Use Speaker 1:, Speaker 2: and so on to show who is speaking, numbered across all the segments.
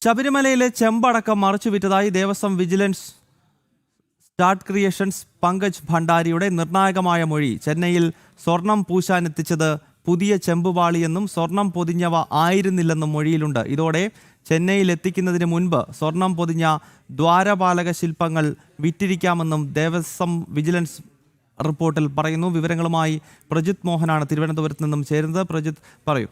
Speaker 1: ശബരിമലയിലെ ചെമ്പടക്കം മറിച്ചുവിറ്റതായി Devaswom vigilance start creations Pankaj ഭണ്ഡാരിയുടെ നിർണായകമായ മൊഴി. ചെന്നൈയിൽ സ്വർണം പൂശാനെത്തിച്ചത് പുതിയ ചെമ്പുപാളിയെന്നും സ്വർണം പൊതിഞ്ഞവ ആയിരുന്നില്ലെന്നും മൊഴിയിലുണ്ട്. ഇതോടെ ചെന്നൈയിൽ എത്തിക്കുന്നതിന് മുൻപ് സ്വർണം പൊതിഞ്ഞ ദ്വാരപാലക ശില്പങ്ങൾ വിറ്റിരിക്കാമെന്നും ദേവസ്വം വിജിലൻസ് റിപ്പോർട്ടിൽ പറയുന്നു. വിവരങ്ങളുമായി പ്രജിത് മോഹനാണ് തിരുവനന്തപുരത്ത് നിന്നും ചേരുന്നത്. പ്രജിത്, പറയൂ.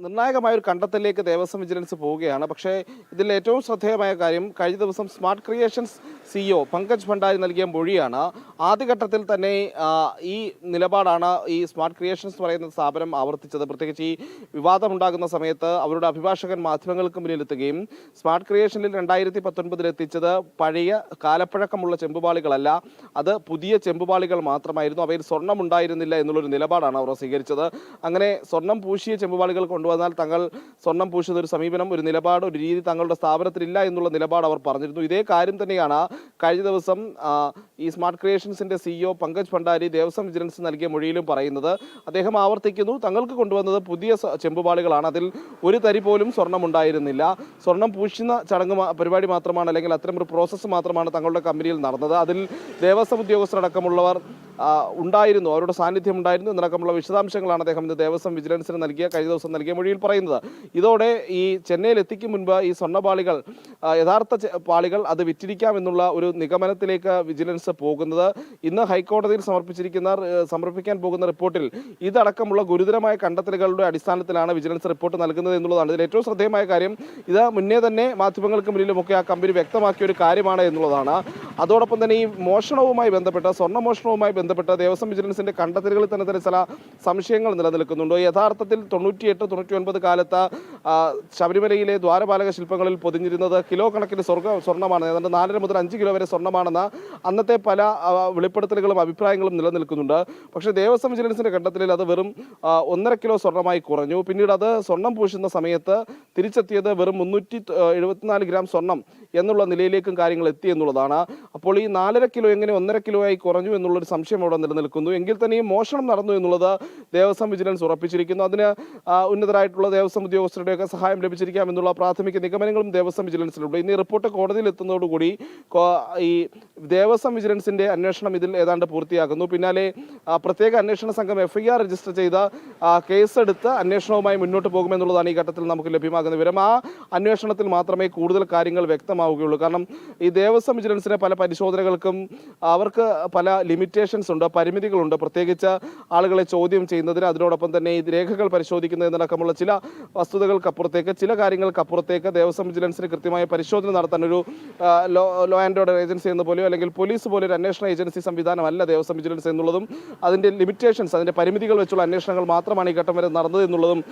Speaker 2: നിർണായകമായ ഒരു കണ്ടെത്തലിലേക്ക് ദേവസ്വം വിജിലൻസ് പോവുകയാണ്. പക്ഷേ ഇതിൽ ഏറ്റവും ശ്രദ്ധേയമായ കാര്യം കഴിഞ്ഞ ദിവസം smart creations CEO Pankaj Bhandari നൽകിയ മൊഴിയാണ്. ആദ്യഘട്ടത്തിൽ തന്നെ ഈ നിലപാടാണ് ഈ സ്മാർട്ട് ക്രിയേഷൻസ് പറയുന്ന സ്ഥാപനം ആവർത്തിച്ചത്. പ്രത്യേകിച്ച് ഈ വിവാദമുണ്ടാകുന്ന സമയത്ത് അവരുടെ അഭിഭാഷകൻ മാധ്യമങ്ങൾക്ക് മുന്നിലെത്തുകയും സ്മാർട്ട് ക്രിയേഷനിൽ 2019 എത്തിച്ചത് പഴയ കാലപ്പഴക്കമുള്ള ചെമ്പുപാളികളല്ല, അത് പുതിയ ചെമ്പുപാളികൾ മാത്രമായിരുന്നു, അവയിൽ സ്വർണം ഉണ്ടായിരുന്നില്ല എന്നുള്ളൊരു നിലപാടാണ് അവർ സ്വീകരിച്ചത്. അങ്ങനെ സ്വർണം പൂശിയ ചെമ്പുപാളികൾ കൊണ്ടുവന്നാൽ തങ്ങൾ സ്വർണം പൂശുന്ന ഒരു സമീപനം, ഒരു നിലപാട്, ഒരു രീതി തങ്ങളുടെ സ്ഥാപനത്തിലില്ല എന്നുള്ള നിലപാട് അവർ പറഞ്ഞിരുന്നു. ഇതേ കാര്യം തന്നെയാണ് കഴിഞ്ഞ ദിവസം ഈ സ്മാർട്ട് ക്രിയേഷൻസിന്റെ CEO പങ്കജ് ഭണ്ഡാരി ദേവസ്വം വിജിലൻസ് നൽകിയ മൊഴിയിലും പറയുന്നത്. അദ്ദേഹം ആവർത്തിക്കുന്നു, തങ്ങൾക്ക് കൊണ്ടുവന്നത് പുതിയ ചെമ്പുപാളികളാണ്, അതിൽ ഒരു തരി പോലും സ്വർണം ഉണ്ടായിരുന്നില്ല, സ്വർണം പൂശുന്ന ചടങ്ങ് പരിപാടി മാത്രമാണ്, അല്ലെങ്കിൽ അത്തരം ഒരു പ്രോസസ്സ് മാത്രമാണ് തങ്ങളുടെ കമ്പനിയിൽ നടന്നത്, അതിൽ ദേവസ്വം ഉദ്യോഗസ്ഥരടക്കമുള്ളവർ ഉണ്ടായിരുന്നു, അവരുടെ സാന്നിധ്യം ഉണ്ടായിരുന്നു എന്നടക്കമുള്ള വിശദാംശങ്ങളാണ് അദ്ദേഹം ഇന്ന് ദേവസ്വം വിജിലൻസിന് കഴിഞ്ഞ ദിവസം നൽകിയ മൊഴിയിൽ പറയുന്നത്. ഇതോടെ ഈ ചെന്നൈയിൽ എത്തിക്കും മുൻപ് ഈ സ്വർണ്ണപാളികൾ, യഥാർത്ഥ പാളികൾ അത് വിറ്റിരിക്കാമെന്നുള്ള ഒരു നിഗമനത്തിലേക്ക് വിജിലൻസ് പോകുന്നത്. ഇന്ന് ഹൈക്കോടതിയിൽ സമർപ്പിക്കാൻ പോകുന്ന റിപ്പോർട്ടിൽ ഇതടക്കമുള്ള ഗുരുതരമായ കണ്ടെത്തലുകളുടെ അടിസ്ഥാനത്തിലാണ് വിജിലൻസ് റിപ്പോർട്ട് നൽകുന്നത് എന്നുള്ളതാണ്. ഇതിൽ ഏറ്റവും ശ്രദ്ധേയമായ കാര്യം, ഇത് മുന്നേ തന്നെ മാധ്യമങ്ങൾക്ക് മുന്നിലുമൊക്കെ ആ കമ്പനി വ്യക്തമാക്കിയ ഒരു കാര്യമാണ് എന്നുള്ളതാണ്. അതോടൊപ്പം തന്നെ ഈ മോഷണവുമായി ബന്ധപ്പെട്ട, സ്വർണ്ണമോഷണവുമായി ബന്ധപ്പെട്ട ദേവസ്വം വിജിലൻസിന്റെ കണ്ടെത്തലുകളിൽ തന്നെ ചില സംശയങ്ങൾ നിലനിൽക്കുന്നുണ്ട്. യഥാർത്ഥത്തിൽ 98-99 കാലത്ത് ശബരിമലയിലെ ദ്വാരപാലക ശില്പങ്ങളിൽ പൊതിഞ്ഞിരുന്നത് കിലോ കണക്കിന് സ്വർണ്ണമാണ്, ഏതാണ്ട് 4 മുതൽ 5 കിലോ വരെ സ്വർണ്ണമാണെന്ന് അന്നത്തെ പല വെളിപ്പെടുത്തലുകളും അഭിപ്രായങ്ങളും നിലനിൽക്കുന്നുണ്ട്. പക്ഷേ ദേവസ്വം വിജിലൻസിന്റെ കണ്ടെത്തലിൽ അത് വെറും 1.5 കിലോ സ്വർണ്ണമായി കുറഞ്ഞു. പിന്നീട് അത് സ്വർണം പൂശുന്ന സമയത്ത് തിരിച്ചെത്തിയത് വെറും 374 ഗ്രാം സ്വർണം എന്നുള്ള നിലയിലേക്കും കാര്യങ്ങൾ എത്തി എന്നുള്ളതാണ്. അപ്പോൾ ഈ 4.5 കിലോ എങ്ങനെ 1.5 കിലോ ആയി കുറഞ്ഞു എന്നുള്ളൊരു സംശയം അവിടെ നിലനിൽക്കുന്നു. എങ്കിൽ തന്നെ ഈ മോഷണം നടന്നു എന്നുള്ളത് ദേവസ്വം വിജിലൻസ് ഉറപ്പിച്ചിരിക്കുന്നു. അതിന് ഉന്നതരായിട്ടുള്ള ദേവസ്വം ഉദ്യോഗസ്ഥരുടെയൊക്കെ സഹായം ലഭിച്ചിരിക്കാം എന്നുള്ള പ്രാഥമിക നിഗമനങ്ങളും ദേവസ്വം വിജിലൻസിലുണ്ട്. ഇന്ന് ഈ റിപ്പോർട്ട് കോടതിയിൽ എത്തുന്നതോടുകൂടി ഈ ദേവസ്വം വിജിലൻസിന്റെ അന്വേഷണം ഇതിൽ ഏതാണ്ട് പൂർത്തിയാകുന്നു. പിന്നാലെ പ്രത്യേക അന്വേഷണ സംഘം FIR രജിസ്റ്റർ ചെയ്ത കേസെടുത്ത് അന്വേഷണവുമായി മുന്നോട്ട് പോകുമെന്നുള്ളതാണ് ഈ ഘട്ടത്തിൽ നമുക്ക് ലഭ്യമാകുന്ന വിവരം. ആ അന്വേഷണത്തിൽ മാത്രമേ കൂടുതൽ കാര്യങ്ങൾ വ്യക്തമാവുകയുള്ളൂ. കാരണം ഈ ദേവസ്വം വിജിലൻസിന്റെ പല പരിശോധനകൾക്കും അവർക്ക് പല ലിമിറ്റേഷൻസ് ഉണ്ട്, പരിമിതികളുണ്ട്. പ്രത്യേകിച്ച് ആളുകളെ ചോദ്യം ചെയ്യുന്നതിന്, അതിനോടൊപ്പം തന്നെ ഈ രേഖകൾ പരിശോധിക്കുന്നതിനടക്കമുള്ള ചില വസ്തുതകൾക്കപ്പുറത്തേക്ക്, ചില കാര്യങ്ങൾക്കപ്പുറത്തേക്ക് ദേവസ്വം വിജിലൻസിന് കൃത്യമായ പരിശോധന നടത്താൻ ഒരു ലോ ആൻഡ് ഓർഡർ ഏജൻസി എന്ന പോലെയോ അല്ലെങ്കിൽ പോലീസ് പോലെ ഒരു അന്വേഷണ ഏജൻസി സംവിധാനമല്ല ദേവസ്വം വിജിലൻസ് എന്നുള്ളതും, അതിൻ്റെ ലിമിറ്റേഷൻസ്, അതിൻ്റെ പരിമിതികൾ വെച്ചുള്ള അന്വേഷണങ്ങൾ മാത്രമാണ് ഈ ഘട്ടം വരെ നടന്നത് എന്നുള്ളതും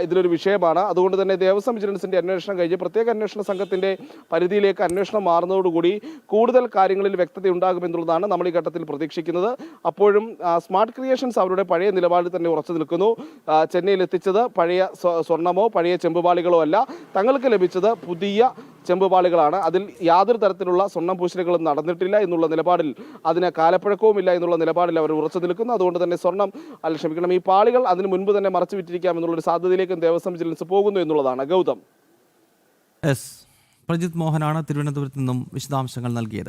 Speaker 2: ഇതിലൊരു വിഷയമാണ്. അതുകൊണ്ട് തന്നെ ദേവസ്വം വിജിലൻസിൻ്റെ അന്വേഷണം കഴിഞ്ഞ് പ്രത്യേക അന്വേഷണ സംഘത്തിൻ്റെ പരിധിയിലേക്ക് അന്വേഷണം മാറുന്നതോടുകൂടി കൂടുതൽ കാര്യങ്ങളിൽ വ്യക്തത ഉണ്ടാകുമെന്നുള്ളതാണ് നമ്മൾ ഈ ഘട്ടത്തിൽ പ്രതീക്ഷിക്കുന്നത്. അപ്പോഴും സ്മാർട്ട് ക്രിയേഷൻസ് അവരുടെ പഴയ നിലപാടിൽ തന്നെ ഉറച്ചു നിൽക്കുന്നു. ചെന്നൈയിൽ എത്തിച്ചത് പഴയ സ്വർണമോ പഴയ ചെമ്പുപാളികളോ അല്ല, തങ്ങൾക്ക് ലഭിച്ചത് പുതിയ ചെമ്പുപാളികളാണ്, അതിൽ യാതൊരു തരത്തിലുള്ള സ്വർണ്ണം പൂശലുകളും നടന്നിട്ടില്ല എന്നുള്ള നിലപാടിൽ, അതിന് കാലപ്പഴക്കവുമില്ല എന്നുള്ള നിലപാടിൽ അവർ ഉറച്ചു നിൽക്കുന്നു. അതുകൊണ്ട് തന്നെ ഈ പാളികൾ അതിന് മുൻപ് തന്നെ മറച്ചു വിറ്റിരിക്കാം എന്നുള്ളൊരു സാധ്യതയിലേക്കും ദേവസ്വം വിജിലൻസ് പോകുന്നു എന്നുള്ളതാണ്. ഗൗതം.
Speaker 1: പ്രജിത് മോഹനാണ് തിരുവനന്തപുരത്ത് നിന്നും വിശദാംശങ്ങൾ നൽകിയത്.